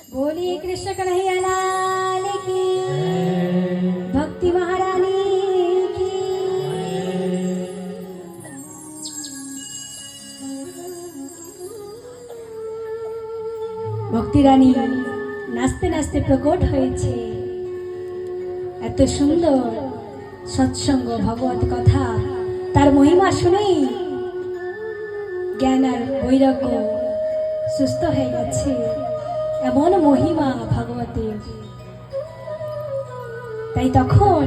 बोलिए कृष्ण कन्हैया लाल की, भक्ति महारानी की। भक्ति रानी नाचते नाचते प्रकट হয়েছে। এত সুন্দর সৎসঙ্গ ভগবত কথা, তার মহিমা শুনেই জ্ঞান আর বৈরাগ্য সুস্থ হয়ে গেছে। এমন মহিমা ভগবতের। তাই তখন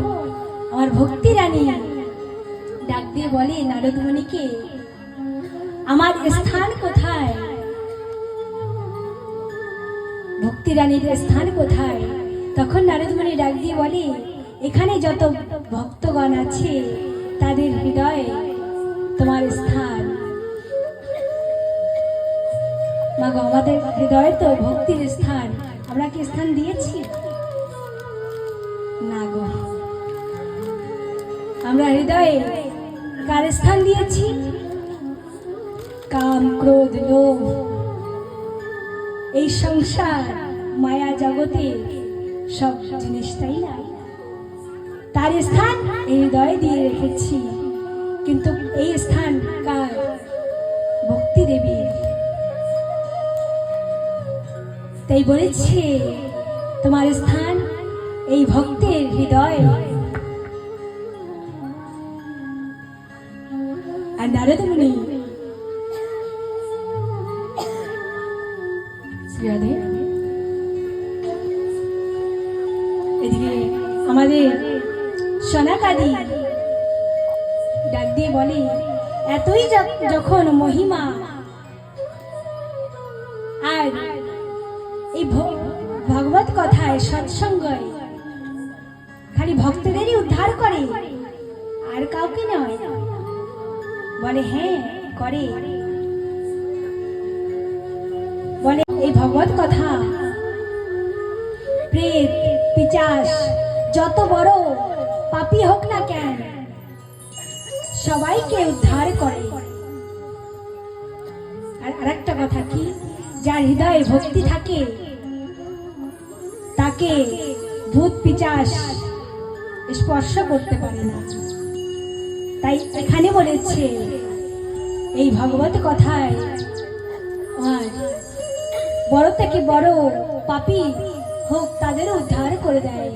আমার ভক্তি রানী ডাক দিয়ে বলে নারদ মুনিকে, আমার স্থান কোথায়? ভক্তি রানীর স্থান কোথায়? তখন নারদ মুনি ডাক দিয়ে বলে, এখানে যত ভক্তগণ আছে তাদের হৃদয়ে তোমার স্থান। মাগো, আমাদের হৃদয়ে তো ভক্তির স্থান, আমরা কি স্থান দিয়েছি? না গো, আমরা হৃদয়ে কার স্থান দিয়েছি? কাম, ক্রোধ, লোভ, এই সংসার মায়া জগতে সব জিনিসটাই না, তার স্থান এই হৃদয়ে দিয়ে রেখেছি। কিন্তু এই স্থান কার? ভক্তি দেবীর। তাই বলেছে তোমার স্থান এই ভক্তের হৃদয়। আর নারদ মুনি এদিকে আমাদের সনাকাদি ডাক দিয়ে বলে, এতই যখন মহিমা, আর এই ভগবত কথায় সৎসঙ্গ খালি ভক্তদেরই উদ্ধার করে, আর কাউকে নয়। বলে হ্যাঁ করে। বলে এই ভগবত কথা প্রেত পিচাস যত বড় পাপী হোক না কেন, সবাইকে উদ্ধার করে। আর আরেকটা কথা কি, যার হৃদয়ে ভক্তি থাকে তাকে ভূত পিচাস স্পর্শ করতে পারে না। তাই এখানে বলেছে এই ভগবত কথায় বড় থেকে বড় পাপী হোক তাদের উদ্ধার করে দেয়।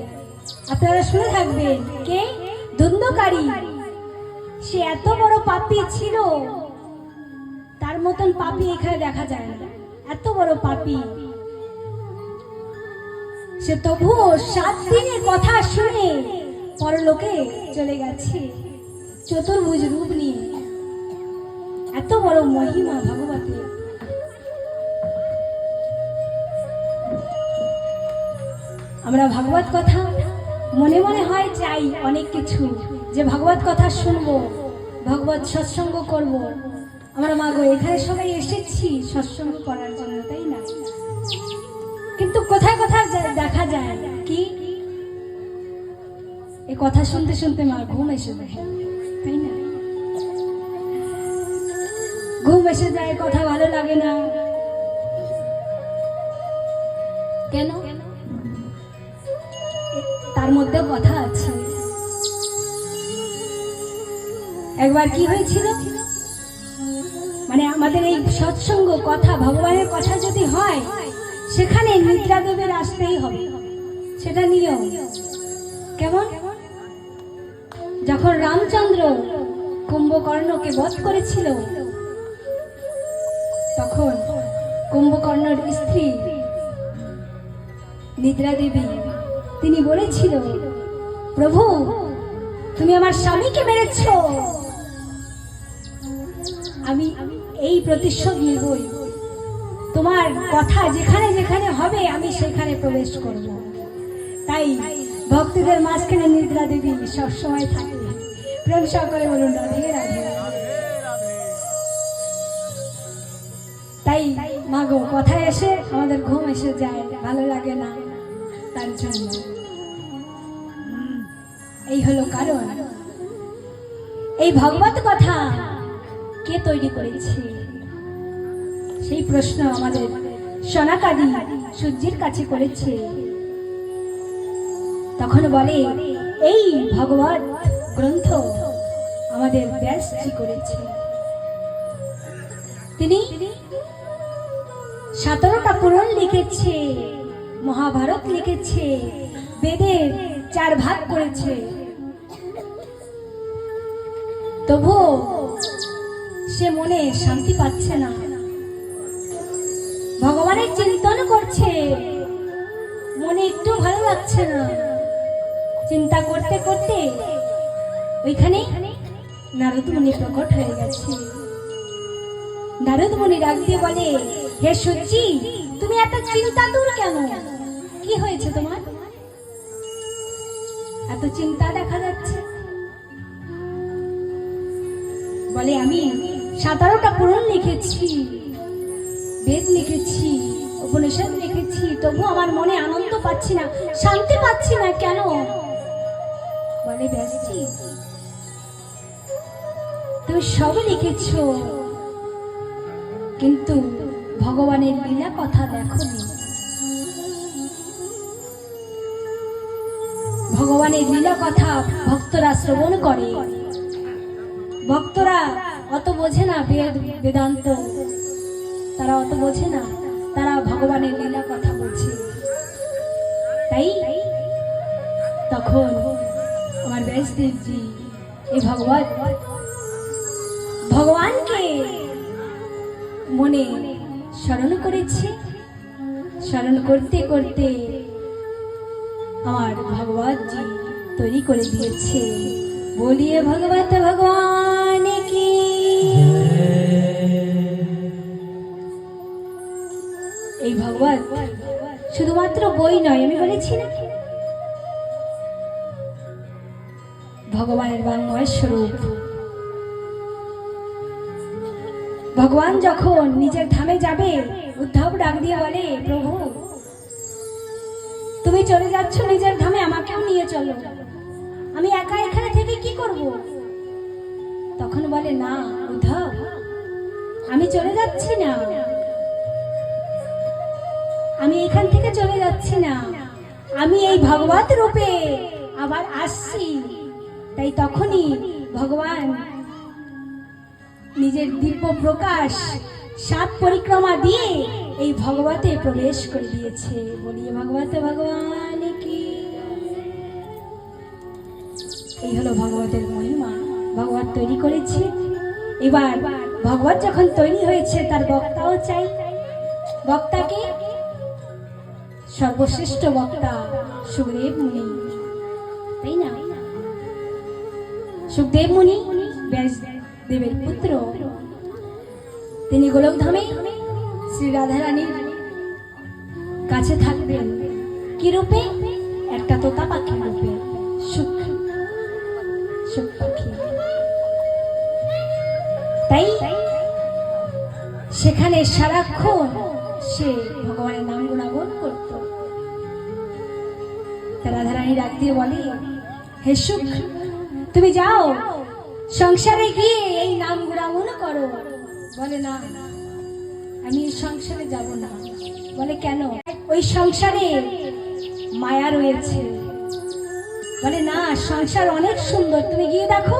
আপনারা শুনে থাকবেন, কে? ধুন্ধকারী। সে এত বড় পাপী ছিল, তার মতন পাপী এখানে দেখা যায় না। এত বড় পাপী, সে তবুও 7 দিনের কথা শুনে পরলোকে চলে গেছে চতুর্ভুজ রূপ নিয়ে। এত বড় মহিমা ভগবতের। আমরা ভাগবত কথা মনে মনে হয় চাই অনেক কিছু, যে ভাগবত কথা শুনবো, ভগবত সৎসঙ্গ করব। আমরা মাগো এখানে সবাই এসেছি সৎসঙ্গ করার জন্য, তাই না? কিন্তু কোথায় কোথায় দেখা যায় কি এই কথা শুনতে শুনতে মা ঘুম এসে যায়, তাই না? ঘুম এসে যায়, কথা ভালো লাগে না। কেন? তার মধ্যে কথা আছে। একবার কি হয়েছিল, মানে আমাদের এই সৎসঙ্গ কথা, ভগবানের কথা যদি হয়, সেখানে নিদ্রা দেবের আসতেই হবে, সেটা নিয়ম। কেমন? যখন রামচন্দ্র কুম্ভকর্ণকে বধ করেছিল, তখন কুম্ভকর্ণের স্ত্রী নিদ্রা দেবী তিনি বলেছিল, প্রভু তুমি আমার স্বামীকে মেরেছ, আমি এই প্রতিশোধ নিবই। তোমার কথা যেখানে যেখানে হবে আমি সেখানে প্রবেশ করব। তাই ভক্তদের মাঝখানে নিদ্রা দেবী সবসময় থাকে। প্রেম সহকারে বলুন রাধে রাধে। তাই মাগো কথায় এসে আমাদের ঘুম এসে যায়, ভালো লাগে না, তার জন্য এই হলো কারণ। এই ভগবত কথা কে তৈরি করেছে? সেই প্রশ্ন আমাদের সনাকাদি সূর্যের কাছে করেছে। তখন বলে এই ভগবত গ্রন্থ আমাদের ব্যাসজি করেছে। তিনি 17টা পুরাণ লিখেছে, মহাভারত লিখেছে, বেদের 4 ভাগ করেছে। তবু সে মনে শান্তি পাচ্ছে না, ভগবানের চিন্তন করছে, মনে একটু ভালো লাগছে না। চিন্তা করতে করতে ওইখানে নারদ মুনি প্রকট হয়ে গেছে। নারদ মুনি ডাক দিয়ে বলে, হে সূর্যি, তুমি এত চিন্তা দূর কেন? কি হয়েছে তোমার? এত চিন্তা দেখা যাচ্ছে। বলে, আমি 17টা পুরাণ লিখেছি, বেদ লিখেছি, উপনিষদ লিখেছি, তবু আমার মনে আনন্দ পাচ্ছি না, শান্তি পাচ্ছি না, কেন? বলে, ব্যাসজি, তুমি সব লিখেছ, কিন্তু ভগবানের লীলা কথা দেখোনি। ভগবানের লীলা কথা ভক্তরা শ্রবণ করে, ভক্তরা অত বোঝে না বেদান্ত, তারা অত বোঝে না, তারা ভগবানের লীলা কথা বলছে। তাই তখন আমার ব্যাসদেবজি এই ভগবানকে মনে স্মরণ করেছে। স্মরণ করতে করতে আমার ভগবতজি তৈরি করে দিয়েছে। বলিয়ে ভগবত ভগবান কি। এই ভগবত শুধুমাত্র বই নয়, আমি বলেছি না, ভগবানের বাংময় স্বরূপ। ভগবান যখন নিজের ধামে যাবে, উদ্ধব ডাক দিয়ে বলে, প্রভু তুমি চলে যাচ্ছ নিজের ধামে, আমাকেও নিয়ে চলো, আমি একা এখানে থেকে কি করব? তখন বলে, না উদ্ধব, আমি চলে যাচ্ছি না, আমি এখান থেকে চলে যাচ্ছি না, আমি এই ভগবত রূপে আবার আসছি। তাই তখনই ভগবান নিজের দিব্য প্রকাশ 7 পরিক্রমা দিয়ে এই ভগবতে প্রবেশ করে দিয়েছে। বলিয়ে ভগবত ভগবান কি। এই হলো ভগবতের মহিমা। ভগবত তৈরি করেছে, এবার ভগবত যখন তৈরি হয়েছে তার বক্তাও চাই। বক্তাকে সর্বশ্রেষ্ঠ বক্তা সুখদেব মুনি, তাই না? সুখদেব মুনি ব্যাসদেবের পুত্র, তিনি গোলকধামে শ্রী রাধারানীর কাছে থাকবেন। কি রূপে? একটা তোতা পাখি রূপে, সুখ পাখি। তাই সেখানে সারাক্ষণ সে ভগবানের নাম গুণাগুণ করত। রাধারানী ডাক দিয়ে বলে, হে সুখ, তুমি যাও সংসারে গিয়ে এই নাম গুণাগুণ করো। বলে, না আমি সংসারে যাব না। বলে, কেন? ওই সংসারে মায়া রয়েছে। বলে, না সংসার অনেক সুন্দর, তুমি গিয়ে দেখো।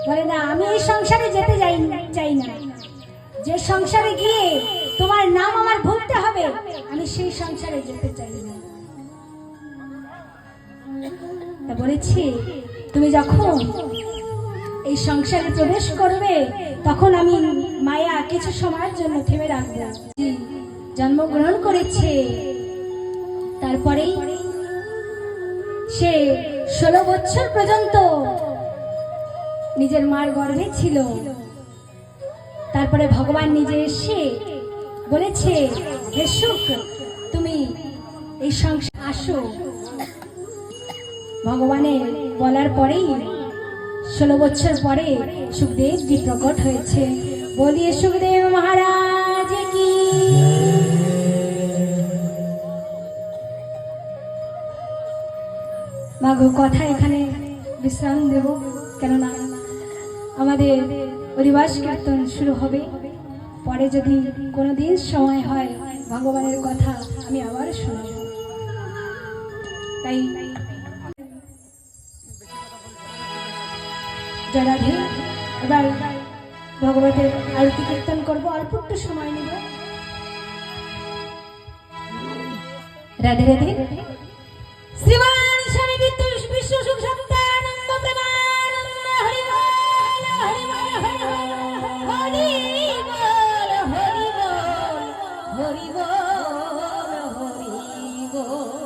বলে, না আমি এই সংসারে যেতে চাই না। যে সংসারে গিয়ে তোমার নাম আমার ভুলতে হবে, আমি সেই সংসারে যেতে চাই না। বলেছি, তুমি যখন এই সংসারে প্রবেশ করবে, তখন আমি মায়া কিছু সময়ের জন্য থেমে রাখবো। জন্মগ্রহণ করেছে, তারপরে সে 16 বছর পর্যন্ত নিজের মার গর্ভে ছিল। তারপরে ভগবান নিজে এসে বলেছে, হে সুখ, তুমি এই সংসারে আসো। ভগবানের বলার পরেই 16 বছর পরে সুখদেবজি প্রকট হয়েছে। বলিয়ে সুখদেব মহারাজ কি। মাগো, কথা এখানে বিশ্রাম দেব, কেননা আমাদের হরিবাস কীর্তন শুরু হবে। পরে যদি কোনোদিন সময় হয় ভগবানের কথা আমি আবার শোনাব। তাই যারা এবার ভগবতের আরতি কীর্তন করবো, অল্প একটু সময় নেব। রাধে রাধে। শ্রীমান স্বামী বিশ্ব সুখ সত্তানন্দ প্রেমানন্দ হরি বল হরি বল হরি বল হরি বল হরি বল হরি বল হরি বল।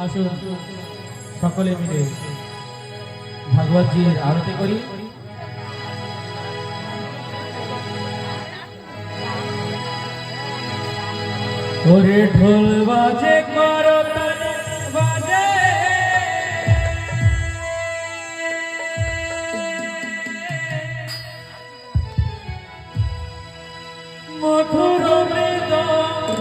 আসুন সকলে মিলে ভাগবতজির আরতি করি। ওরে ঢোল বাজে করতাল বাজে মধুর মৃদঙ্গ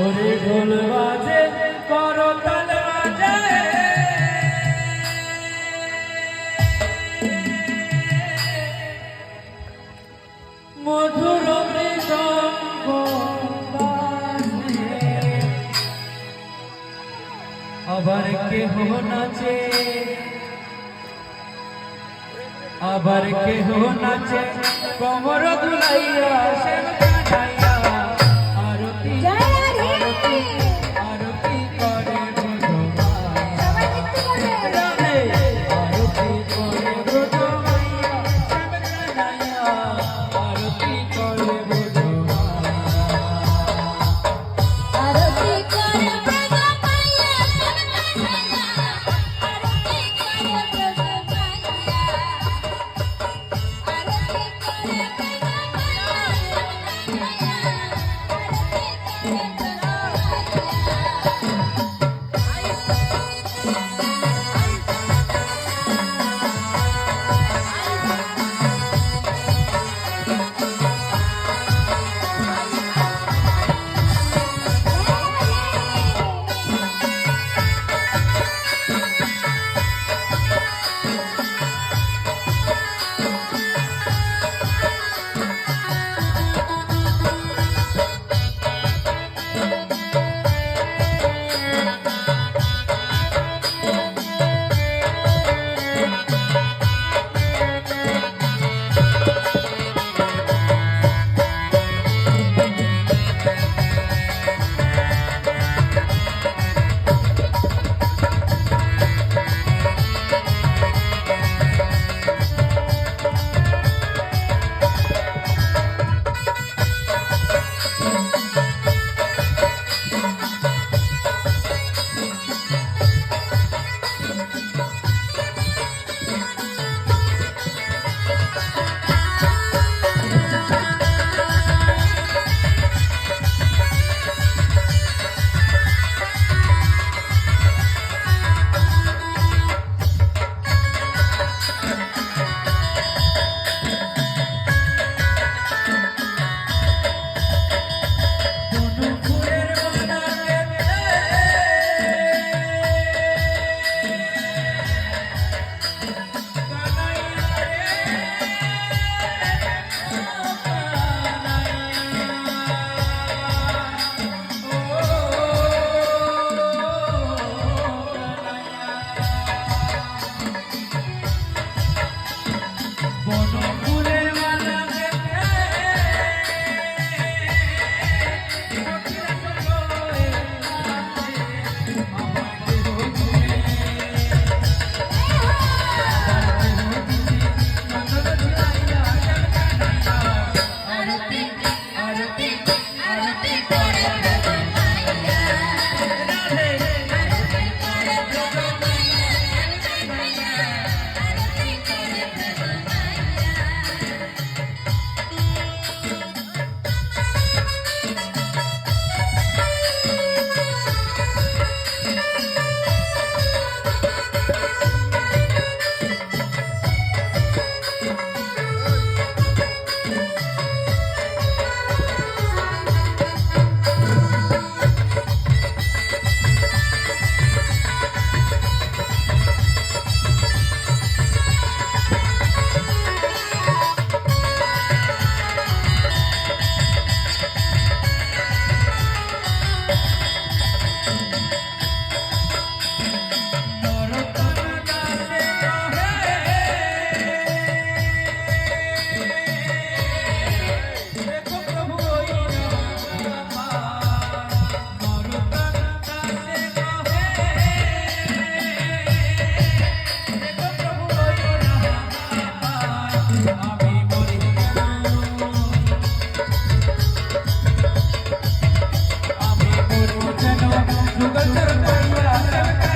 ওরে ঢোল বাজে করতাল বাজে মধুর মৃদঙ্গ বাজে আবার কেহ নাচে আবার কেহ নাচে কমর দুলাইয়া শ্যাম কানাইয়া আরতি আরতি আরতি করে ব্রজমাইয়া আরতি করে ব্রজমাইয়া শ্যাম কানাইয়া আরতি করে ব্রজমাইয়া আরতি করে ব্রজমাইয়া শ্যাম কানাইয়া আরতি করে ব্রজমাইয়া আরতি করে ব্রজমাইয়া শ্যাম কানাইয়া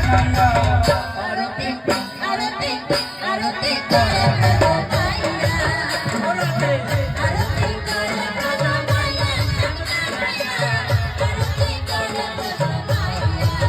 জানাইয়া আরতি আরতি আরতি করে প্রভু মাইয়া বলতে আরতি করে প্রভু মাইয়া আরতি করে প্রভু মাইয়া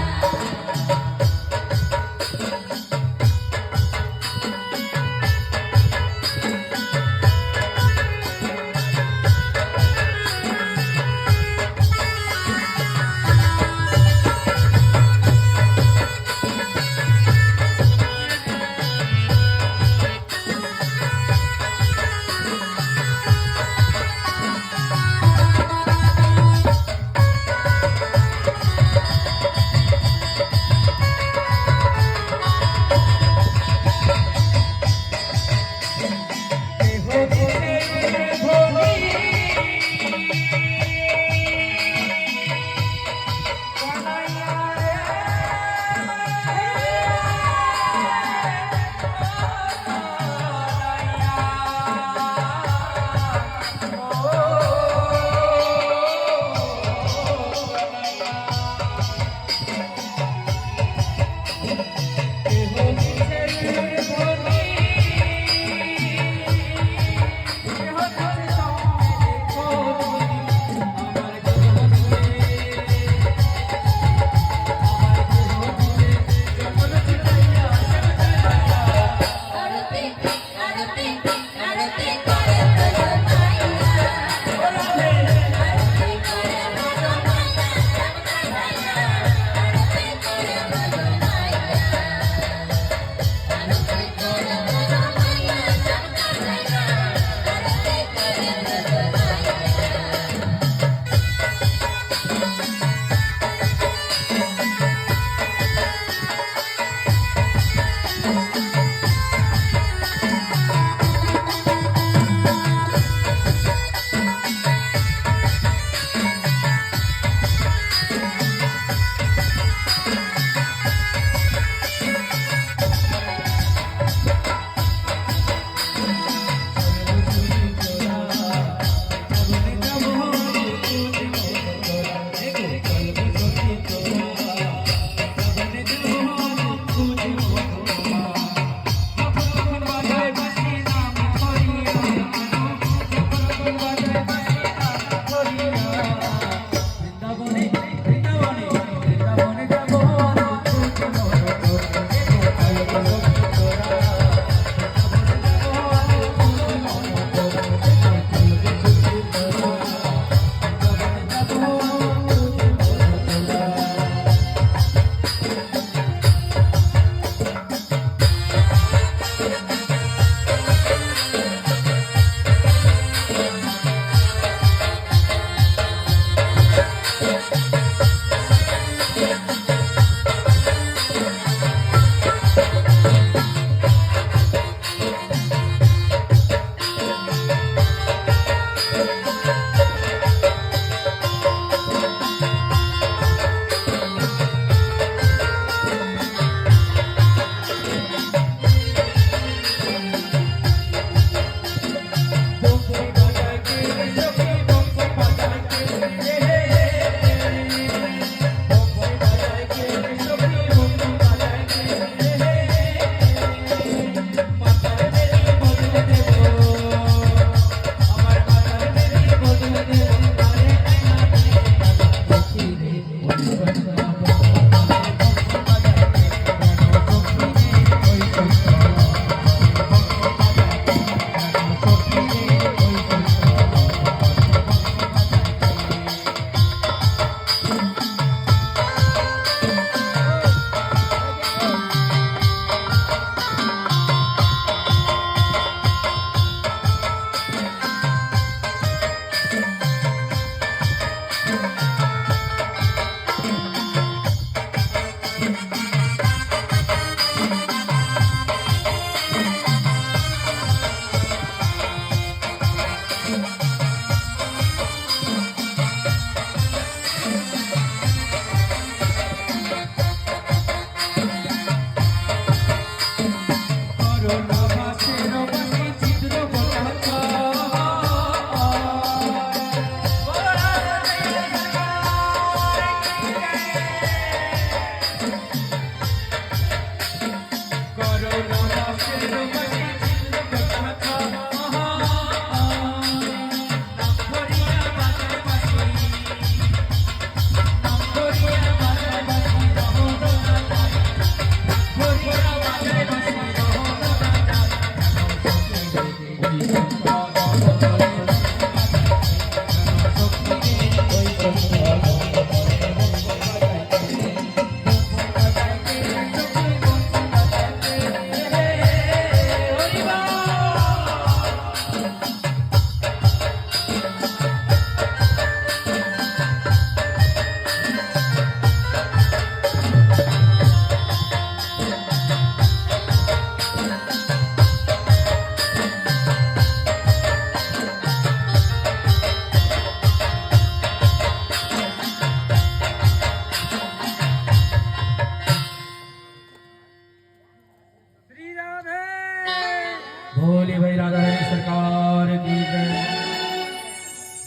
भोले भाई राधा रानी सरकार की जय।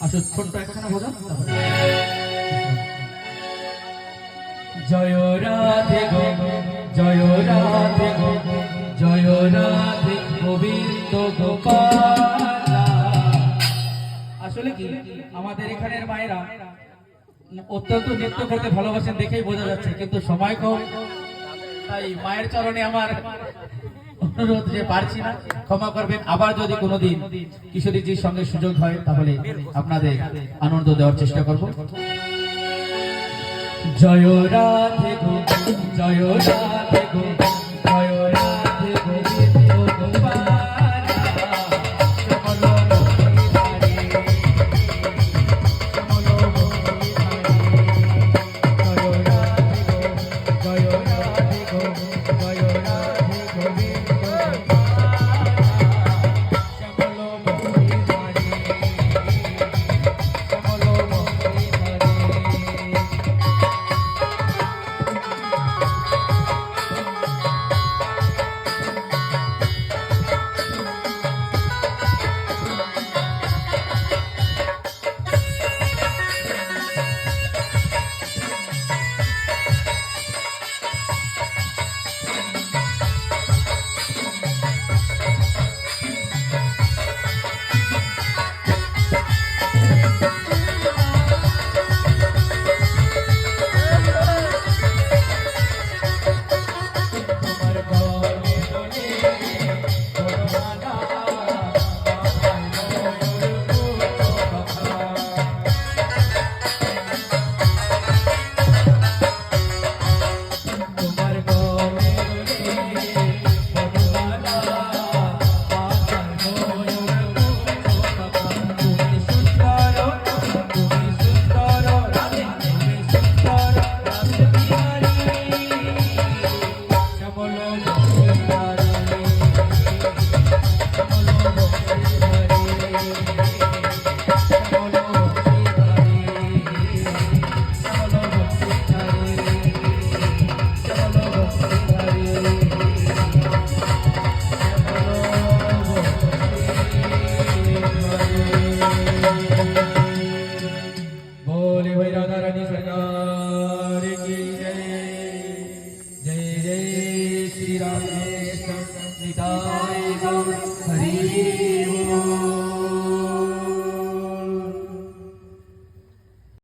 আসো ছোট্ট একখানা বোঝা জয় রাধে গো জয় রাধে গো জয় রাধে গোবিন্দ গোপাল। আসলে কি আমাদের এখানের মায়েরা অত্যন্ত নৃত্য করতে ভালোবাসেন দেখেই বোঝা যাচ্ছে, কিন্তু সময় কম, তাই মায়ের চরণে আমার অনুরোধ যে পারছি না, ক্ষমা করবেন। আবার যদি কোনোদিন কিশোরীজির সঙ্গে সুযোগ হয় তাহলে আপনাদের আনন্দ দেওয়ার চেষ্টা করব। জয় রাধে গো জয় রাধে গো জয় রাধে গোবিন্দ গোপাল। श्री राम कृष्ण निताय गौर हरि ओम।